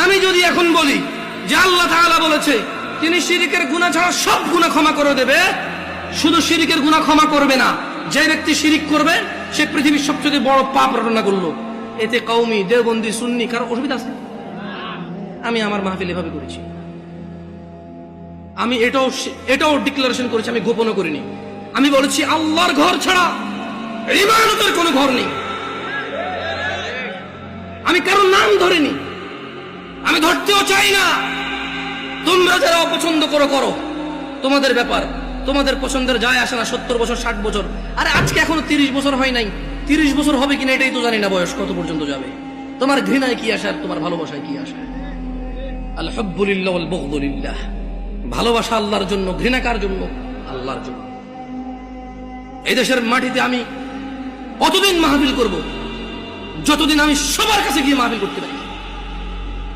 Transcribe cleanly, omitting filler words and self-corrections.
আমি যদি এখন বলি যে আল্লাহ তাআলা বলেছে তিনি শিরকের গুনাহ ছাড়া সব গুনাহ ক্ষমা করে দেবে, শুধু শিরকের গুনাহ ক্ষমা করবে না, যে ব্যক্তি শিরিক করবে সে পৃথিবীর সবচেয়ে বড় পাপ রটনা করলো, এতে কওমি দেওবন্দি সুন্নি কারো অসুবিধা আছে? আমি আমার মাহফিল এভাবে করেছি, আমি এটাও ডিক্লারেশন করেছি, আমি গোপনও করিনি। আমি বলেছি আল্লাহর ঘর ছাড়া ইবাদতের কোনো ঘর নেই। আমি কারো নাম ধরিনি, আমি ধরতেও চাই না। তোমরা যারা অপছন্দ করো তোমাদের ব্যাপার, তোমাদের পছন্দের যায় আসে না। 70 বছর 60 বছর, আরে আজকে এখনো 30 বছর হয় নাই, 30 বছর হবে কিনা এটাই তো জানি না, বয়স কত পর্যন্ত যাবে। তোমার ঘৃণায় কি আসে আর তোমার ভালোবাসায় কি আসে? আল হুব্বু লিল্লাহ ওয়াল বুগদু লিল্লাহ। ভালোবাসা আল্লাহর জন্য, ঘৃণা কার জন্য? আল্লাহর জন্য। এই দেশের মাটিতে আমি অতদিন মাহফিল করব যতদিন আমি সবার কাছে গিয়ে মাহফিল করতে পারি।